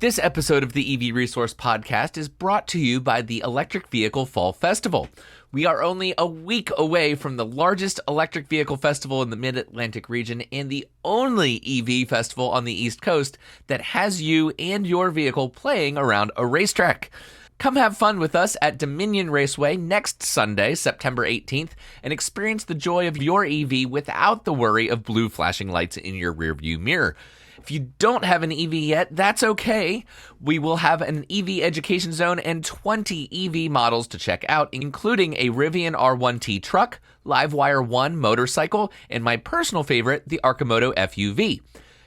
This episode of the EV Resource Podcast is brought to you by the Electric Vehicle Fall Festival. We are only a week away from the largest electric vehicle festival in the Mid-Atlantic region and the only EV festival on the East Coast that has you and your vehicle playing around a racetrack. Come have fun with us at Dominion Raceway next Sunday, September 18th, and experience the joy of your EV without the worry of blue flashing lights in your rearview mirror. If you don't have an EV yet, that's okay. We will have an EV education zone and 20 EV models to check out, including a Rivian R1T truck, Livewire 1 motorcycle, and my personal favorite, the Arcimoto FUV.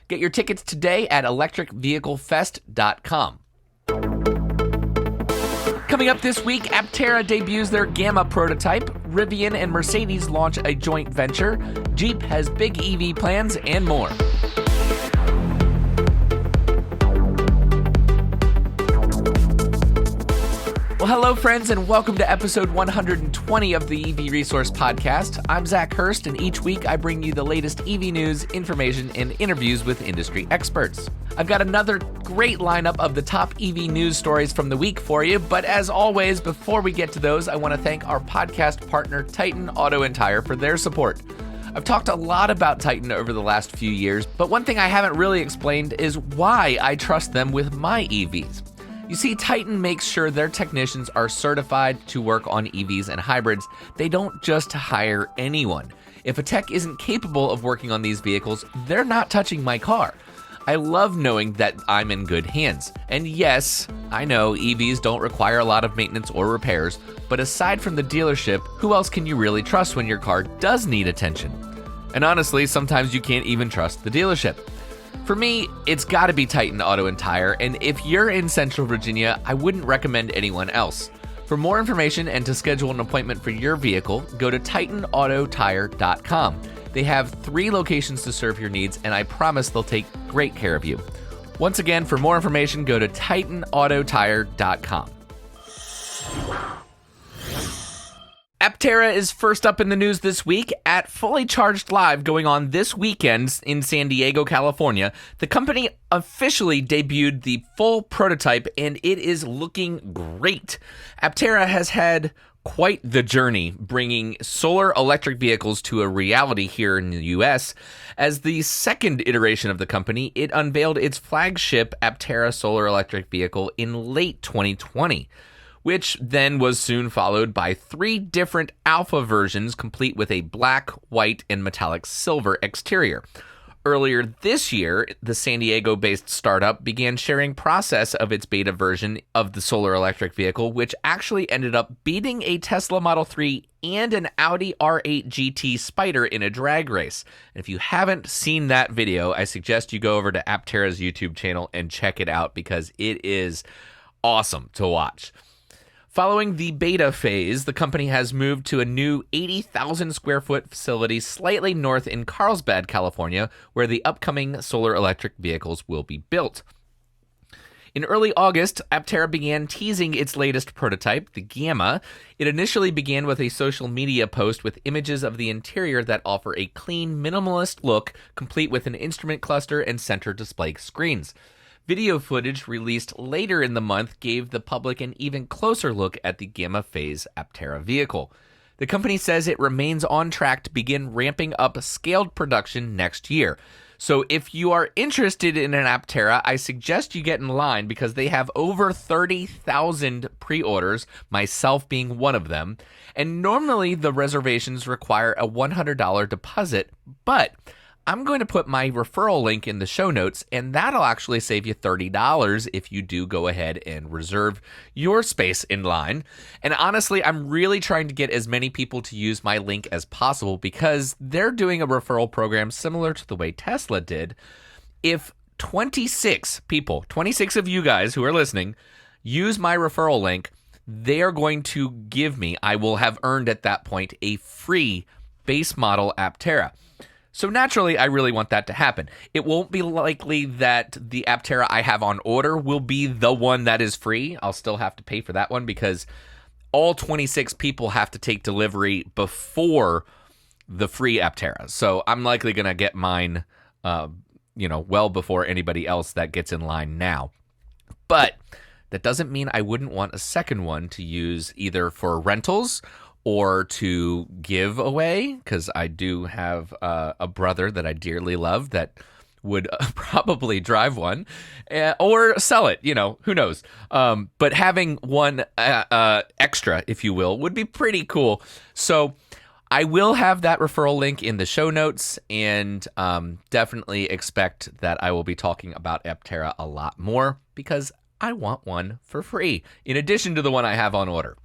Get your tickets today at electricvehiclefest.com. Coming up this week, Aptera debuts their Gamma prototype, Rivian and Mercedes launch a joint venture, Jeep has big EV plans, and more. Well, hello, friends, and welcome to episode 120 of the EV Resource Podcast. I'm Zach Hurst, and each week I bring you the latest EV news, information, and interviews with industry experts. I've got another great lineup of the top EV news stories from the week for you, but as always, before we get to those, I want to thank our podcast partner, Titan Auto & Tire, for their support. I've talked a lot about Titan over the last few years, but one thing I haven't really explained is why I trust them with my EVs. You see, Titan makes sure their technicians are certified to work on EVs and hybrids. They don't just hire anyone. If a tech isn't capable of working on these vehicles, they're not touching my car. I love knowing that I'm in good hands. And yes, I know EVs don't require a lot of maintenance or repairs, but aside from the dealership, who else can you really trust when your car does need attention? And honestly, sometimes you can't even trust the dealership. For me, it's got to be Titan Auto & Tire, and if you're in Central Virginia, I wouldn't recommend anyone else. For more information and to schedule an appointment for your vehicle, go to titanautotire.com. They have 3 locations to serve your needs, and I promise they'll take great care of you. Once again, for more information, go to titanautotire.com. Aptera is first up in the news this week. At Fully Charged Live going on this weekend in San Diego, California, the company officially debuted the full prototype, and it is looking great. Aptera has had quite the journey bringing solar electric vehicles to a reality here in the US. As the second iteration of the company, it unveiled its flagship Aptera solar electric vehicle in late 2020. Which then was soon followed by 3 different alpha versions complete with a black, white, and metallic silver exterior. Earlier this year, the San Diego-based startup began sharing process of its beta version of the solar electric vehicle, which actually ended up beating a Tesla Model 3 and an Audi R8 GT Spider in a drag race. And if you haven't seen that video, I suggest you go over to Aptera's YouTube channel and check it out because it is awesome to watch. Following the beta phase, the company has moved to a new 80,000 square foot facility slightly north in Carlsbad, California, where the upcoming solar electric vehicles will be built. In early August, Aptera began teasing its latest prototype, the Gamma. It initially began with a social media post with images of the interior that offer a clean, minimalist look, complete with an instrument cluster and center display screens. Video footage released later in the month gave the public an even closer look at the Gamma Phase Aptera vehicle. The company says it remains on track to begin ramping up scaled production next year. So if you are interested in an Aptera, I suggest you get in line because they have over 30,000 pre-orders, myself being one of them. And normally the reservations require a $100 deposit, but I'm going to put my referral link in the show notes, and that'll actually save you $30 if you do go ahead and reserve your space in line. And honestly, I'm really trying to get as many people to use my link as possible because they're doing a referral program similar to the way Tesla did. If 26 people, 26 of you guys who are listening, use my referral link, they are going to give me, I will have earned at that point, a free base model Aptera. So naturally, I really want that to happen. It won't be likely that the Aptera I have on order will be the one that is free. I'll still have to pay for that one because all 26 people have to take delivery before the free Aptera. So I'm likely going to get mine, well before anybody else that gets in line now. But that doesn't mean I wouldn't want a second one to use either for rentals or to give away, because I do have a brother that I dearly love that would probably drive one, or sell it, who knows. But having one extra, if you will, would be pretty cool. So I will have that referral link in the show notes, and definitely expect that I will be talking about Aptera a lot more, because I want one for free, in addition to the one I have on order.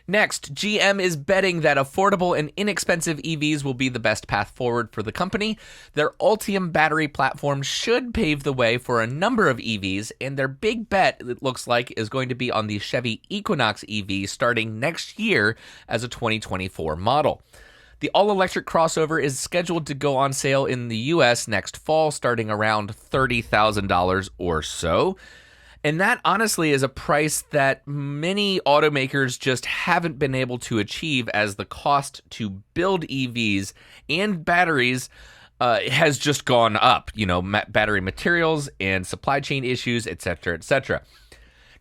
Next, GM is betting that affordable and inexpensive EVs will be the best path forward for the company. Their Ultium battery platform should pave the way for a number of EVs, and their big bet, it looks like, is going to be on the Chevy Equinox EV starting next year as a 2024 model. The all-electric crossover is scheduled to go on sale in the U.S. next fall, starting around $30,000 or so. And that honestly is a price that many automakers just haven't been able to achieve, as the cost to build EVs and batteries has just gone up. Battery materials and supply chain issues, etc., etc.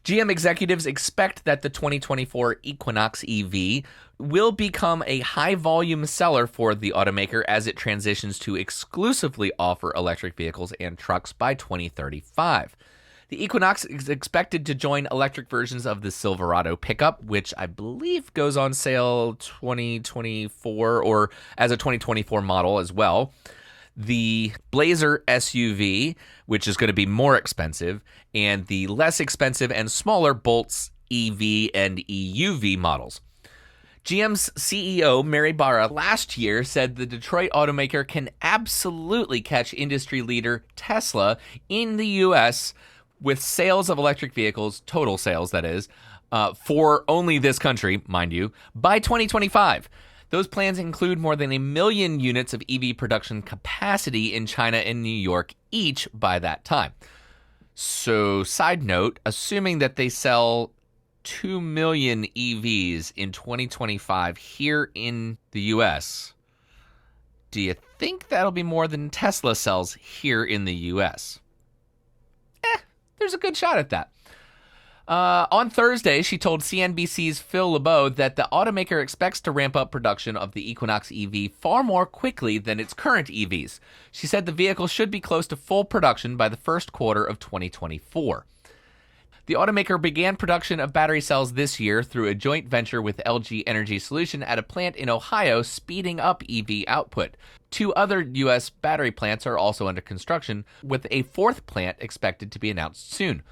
GM executives expect that the 2024 Equinox EV will become a high-volume seller for the automaker as it transitions to exclusively offer electric vehicles and trucks by 2035. The Equinox is expected to join electric versions of the Silverado pickup, which I believe goes on sale 2024 or as a 2024 model as well. The Blazer SUV, which is going to be more expensive, and the less expensive and smaller Bolts EV and EUV models. GM's CEO, Mary Barra, last year said the Detroit automaker can absolutely catch industry leader Tesla in the U.S. with sales of electric vehicles, total sales that is, for only this country, mind you, by 2025. Those plans include more than 1 million units of EV production capacity in China and New York each by that time. So, side note, assuming that they sell 2 million EVs in 2025 here in the U.S., do you think that'll be more than Tesla sells here in the U.S.? There's a good shot at that. On Thursday, she told CNBC's Phil LeBeau that the automaker expects to ramp up production of the Equinox EV far more quickly than its current EVs. She said the vehicle should be close to full production by the first quarter of 2024. The automaker began production of battery cells this year through a joint venture with LG Energy Solution at a plant in Ohio, speeding up EV output. 2 other U.S. battery plants are also under construction, with a 4th plant expected to be announced soon.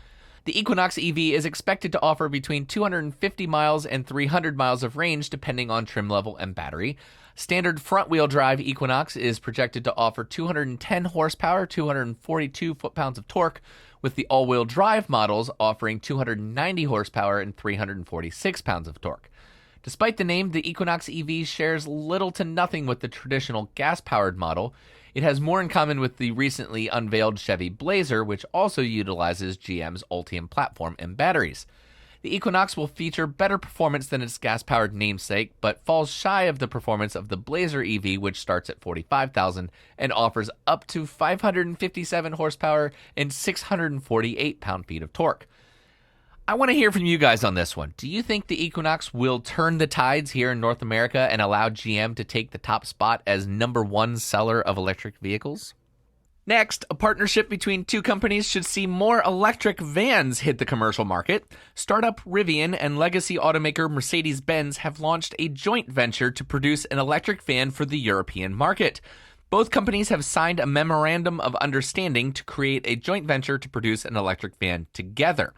The Equinox EV is expected to offer between 250 miles and 300 miles of range, depending on trim level and battery. Standard front-wheel drive Equinox is projected to offer 210 horsepower, 242 foot-pounds of torque, with the all-wheel drive models offering 290 horsepower and 346 pounds of torque. Despite the name, the Equinox EV shares little to nothing with the traditional gas-powered model. It has more in common with the recently unveiled Chevy Blazer, which also utilizes GM's Ultium platform and batteries. The Equinox will feature better performance than its gas-powered namesake, but falls shy of the performance of the Blazer EV, which starts at $45,000 and offers up to 557 horsepower and 648 pound-feet of torque. I want to hear from you guys on this one. Do you think the Equinox will turn the tides here in North America and allow GM to take the top spot as #1 seller of electric vehicles? Next, a partnership between 2 companies should see more electric vans hit the commercial market. Startup Rivian and legacy automaker Mercedes-Benz have launched a joint venture to produce an electric van for the European market. Both companies have signed a memorandum of understanding to create a joint venture to produce an electric van together.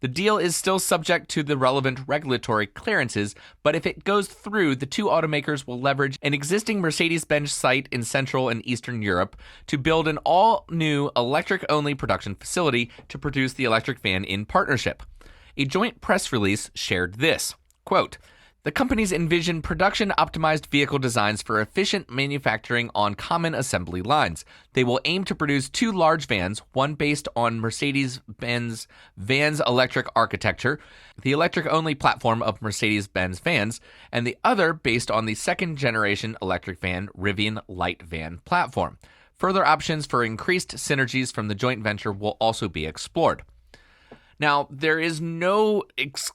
The deal is still subject to the relevant regulatory clearances, but if it goes through, the 2 automakers will leverage an existing Mercedes-Benz site in Central and Eastern Europe to build an all-new electric-only production facility to produce the electric van in partnership. A joint press release shared this, quote, "The companies envision production-optimized vehicle designs for efficient manufacturing on common assembly lines. They will aim to produce 2 large vans, one based on Mercedes-Benz Vans electric architecture, the electric-only platform of Mercedes-Benz Vans, and the other based on the second-generation electric van Rivian Light Van platform. Further options for increased synergies from the joint venture will also be explored." Now, there is no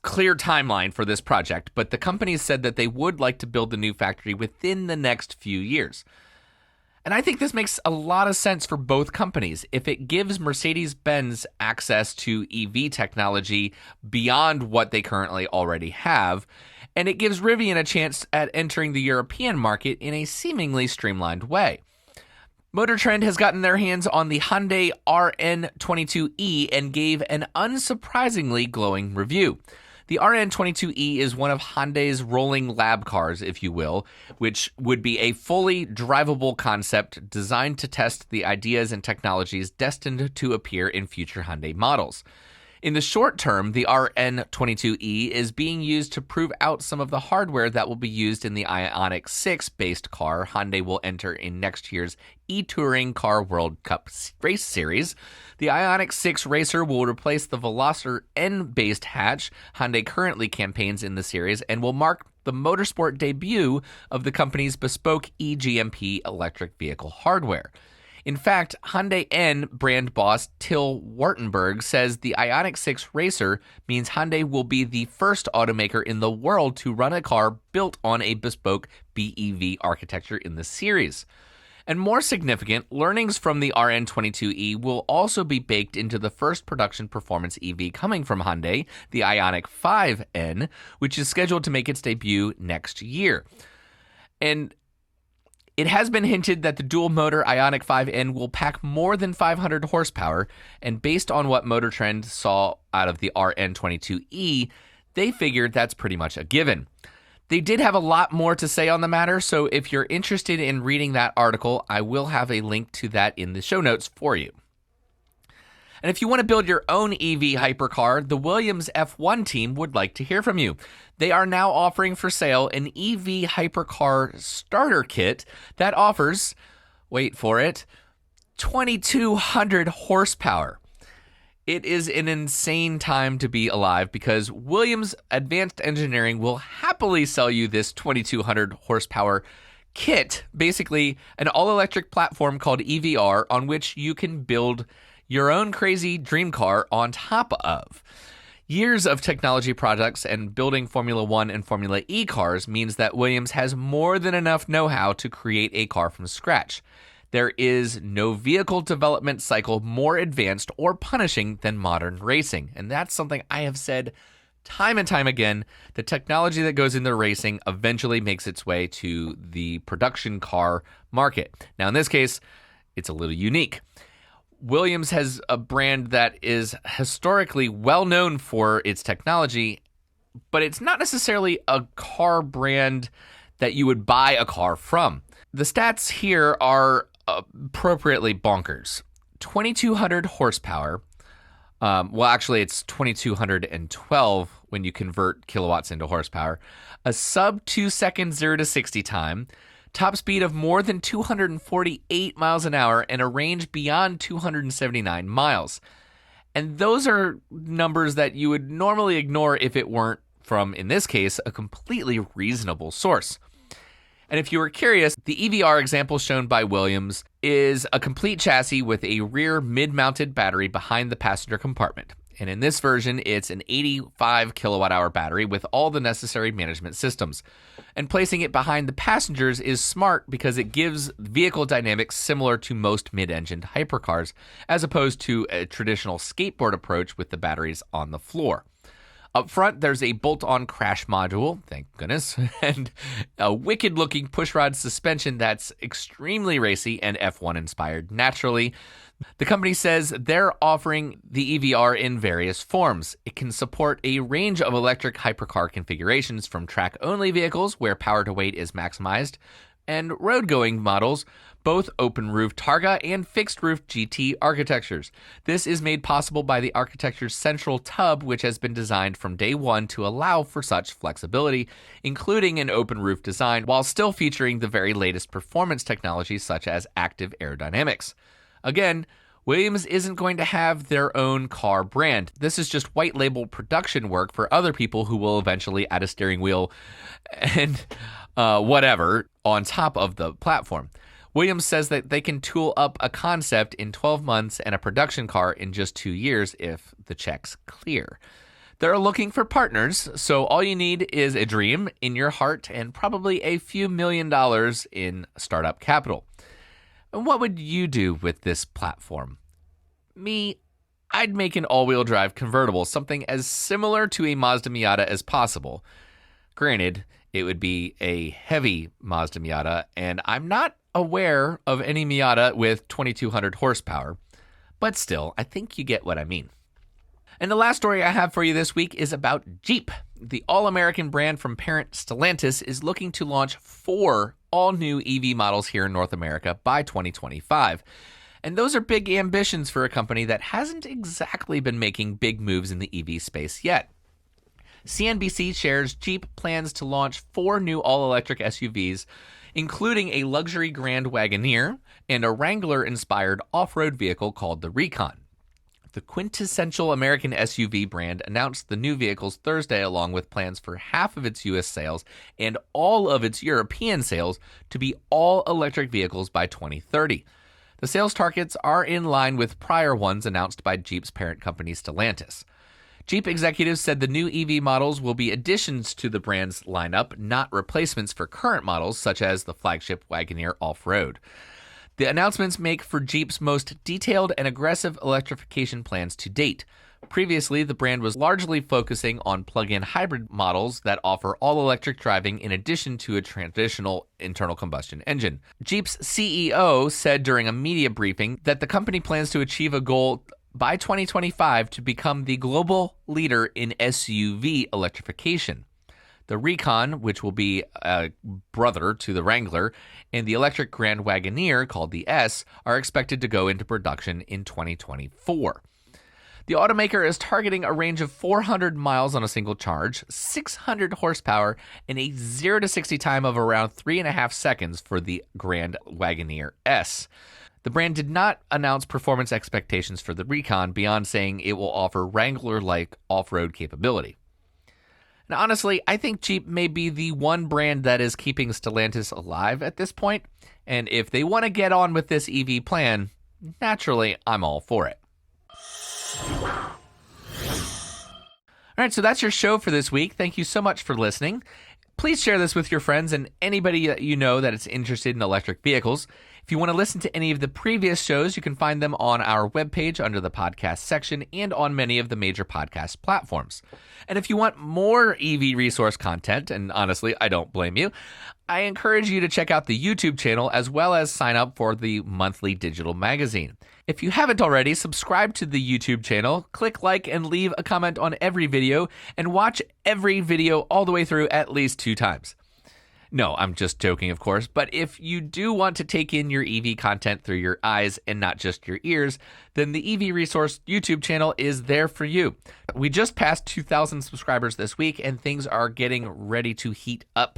clear timeline for this project, but the company said that they would like to build the new factory within the next few years. And I think this makes a lot of sense for both companies. If it gives Mercedes-Benz access to EV technology beyond what they currently already have, and it gives Rivian a chance at entering the European market in a seemingly streamlined way. MotorTrend has gotten their hands on the Hyundai RN22e and gave an unsurprisingly glowing review. The RN22e is one of Hyundai's rolling lab cars, if you will, which would be a fully drivable concept designed to test the ideas and technologies destined to appear in future Hyundai models. In the short term, the RN22e is being used to prove out some of the hardware that will be used in the Ioniq 6-based car Hyundai will enter in next year's e-Touring Car World Cup race series. The Ioniq 6 racer will replace the Veloster N-based hatch Hyundai currently campaigns in the series and will mark the motorsport debut of the company's bespoke eGMP electric vehicle hardware. In fact, Hyundai N brand boss Till Wartenberg says the Ioniq 6 Racer means Hyundai will be the first automaker in the world to run a car built on a bespoke BEV architecture in the series. And more significant, learnings from the RN22e will also be baked into the first production performance EV coming from Hyundai, the Ioniq 5N, which is scheduled to make its debut next year. And it has been hinted that the dual-motor Ioniq 5N will pack more than 500 horsepower, and based on what MotorTrend saw out of the RN22e, they figured that's pretty much a given. They did have a lot more to say on the matter, so if you're interested in reading that article, I will have a link to that in the show notes for you. And if you want to build your own EV hypercar, the Williams F1 team would like to hear from you. They are now offering for sale an EV hypercar starter kit that offers, wait for it, 2,200 horsepower. It is an insane time to be alive because Williams Advanced Engineering will happily sell you this 2,200 horsepower kit, basically an all-electric platform called EVR on which you can build your own crazy dream car on top of. Years of technology projects and building Formula One and Formula E cars means that Williams has more than enough know-how to create a car from scratch. There is no vehicle development cycle more advanced or punishing than modern racing. And that's something I have said time and time again. The technology that goes into racing eventually makes its way to the production car market. Now, in this case, it's a little unique. Williams has a brand that is historically well known for its technology, but it's not necessarily a car brand that you would buy a car from. The stats here are appropriately bonkers. 2,200 horsepower. Well, actually, it's 2,212 when you convert kilowatts into horsepower. A sub 2 second 0 to 60 time. Top speed of more than 248 miles an hour and a range beyond 279 miles. And those are numbers that you would normally ignore if it weren't from, in this case, a completely reasonable source. And if you were curious, the EVR example shown by Williams is a complete chassis with a rear mid-mounted battery behind the passenger compartment. And in this version, it's an 85 kilowatt-hour battery with all the necessary management systems. And placing it behind the passengers is smart because it gives vehicle dynamics similar to most mid-engined hypercars, as opposed to a traditional skateboard approach with the batteries on the floor. Up front, there's a bolt-on crash module, thank goodness, and a wicked-looking pushrod suspension that's extremely racy and F1-inspired naturally. The company says they're offering the EVR in various forms. It can support a range of electric hypercar configurations from track-only vehicles where power-to-weight is maximized, and road-going models, both open-roof Targa and fixed-roof GT architectures. This is made possible by the architecture's central tub, which has been designed from day one to allow for such flexibility, including an open-roof design, while still featuring the very latest performance technology such as active aerodynamics. Again, Williams isn't going to have their own car brand. This is just white label production work for other people who will eventually add a steering wheel and whatever on top of the platform. Williams says that they can tool up a concept in 12 months and a production car in just 2 years if the checks clear. They're looking for partners, so all you need is a dream in your heart and probably a few $1,000,000 in startup capital. And what would you do with this platform? Me, I'd make an all-wheel drive convertible, something as similar to a Mazda Miata as possible. Granted, it would be a heavy Mazda Miata, and I'm not aware of any Miata with 2,200 horsepower. But still, I think you get what I mean. And the last story I have for you this week is about Jeep. The all-American brand from parent Stellantis is looking to launch 4 all-new EV models here in North America by 2025. And those are big ambitions for a company that hasn't exactly been making big moves in the EV space yet. CNBC shares Jeep plans to launch 4 new all-electric SUVs, including a luxury Grand Wagoneer and a Wrangler-inspired off-road vehicle called the Recon. The quintessential American SUV brand announced the new vehicles Thursday, along with plans for half of its U.S. sales and all of its European sales to be all-electric vehicles by 2030. The sales targets are in line with prior ones announced by Jeep's parent company Stellantis. Jeep executives said the new EV models will be additions to the brand's lineup, not replacements for current models such as the flagship Wagoneer Off-Road. The announcements make for Jeep's most detailed and aggressive electrification plans to date. Previously, the brand was largely focusing on plug-in hybrid models that offer all-electric driving in addition to a traditional internal combustion engine. Jeep's CEO said during a media briefing that the company plans to achieve a goal by 2025 to become the global leader in SUV electrification. The Recon, which will be a brother to the Wrangler, and the electric Grand Wagoneer, called the S, are expected to go into production in 2024. The automaker is targeting a range of 400 miles on a single charge, 600 horsepower, and a 0 to 60 time of around 3.5 seconds for the Grand Wagoneer S. The brand did not announce performance expectations for the Recon beyond saying it will offer Wrangler-like off-road capability. And honestly, I think Jeep may be the one brand that is keeping Stellantis alive at this point. And if they want to get on with this EV plan, naturally, I'm all for it. All right, so that's your show for this week. Thank you so much for listening. Please share this with your friends and anybody that you know that is interested in electric vehicles. If you want to listen to any of the previous shows, you can find them on our webpage under the podcast section and on many of the major podcast platforms. And if you want more EV resource content, and honestly, I don't blame you, I encourage you to check out the YouTube channel as well as sign up for the monthly digital magazine. If you haven't already, subscribe to the YouTube channel, click like and leave a comment on every video, and watch every video all the way through at least 2 times. No, I'm just joking, of course, but if you do want to take in your EV content through your eyes and not just your ears, then the EV Resource YouTube channel is there for you. We just passed 2,000 subscribers this week, and things are getting ready to heat up.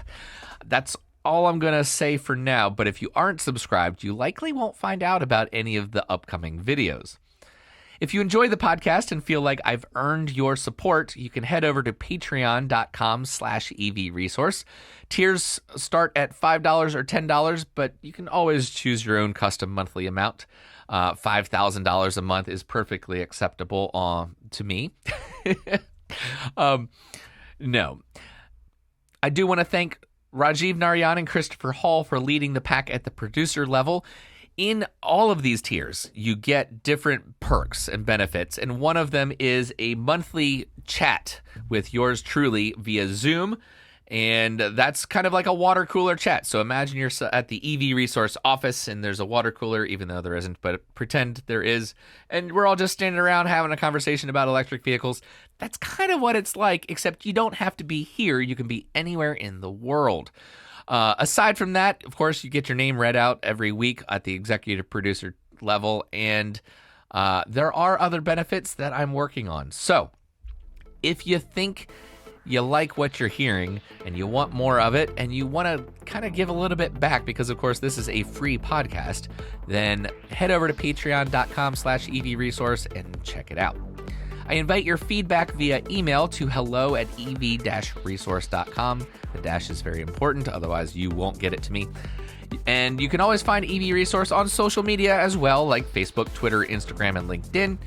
That's all I'm going to say for now, but if you aren't subscribed, you likely won't find out about any of the upcoming videos. If you enjoy the podcast and feel like I've earned your support, you can head over to patreon.com/EVResource. Tiers start at $5 or $10, but you can always choose your own custom monthly amount. $5,000 a month is perfectly acceptable to me. No. I do want to thank Rajeev, Narayan, and Christopher Hall for leading the pack at the producer level. In all of these tiers, you get different perks and benefits, and one of them is a monthly chat with yours truly via Zoom, and that's kind of like a water cooler chat. So imagine you're at the EV Resource office, and there's a water cooler, even though there isn't, but pretend there is, and we're all just standing around having a conversation about electric vehicles. That's kind of what it's like, except you don't have to be here. You can be anywhere in the world. Aside from that, of course, you get your name read out every week at the executive producer level, and there are other benefits that I'm working on. So if you think you like what you're hearing and you want more of it and you want to kind of give a little bit back, because of course this is a free podcast, then head over to patreon.com/EVResource and check it out. I invite your feedback via email to hello@ev-resource.com. The dash is very important, otherwise you won't get it to me. And you can always find EV Resource on social media as well, like Facebook, Twitter, Instagram, and LinkedIn.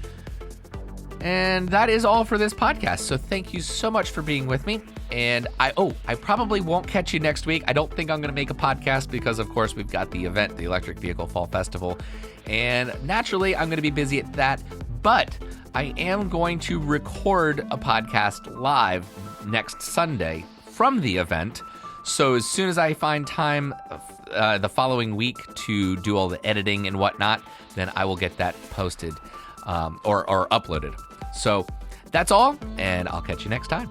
And that is all for this podcast. So thank you so much for being with me. And I probably won't catch you next week. I don't think I'm going to make a podcast because, of course, we've got the event, the Electric Vehicle Fall Festival. And naturally, I'm going to be busy at that. But I am going to record a podcast live next Sunday from the event. So as soon as I find time the following week to do all the editing and whatnot, then I will get that posted or uploaded. So that's all, and I'll catch you next time.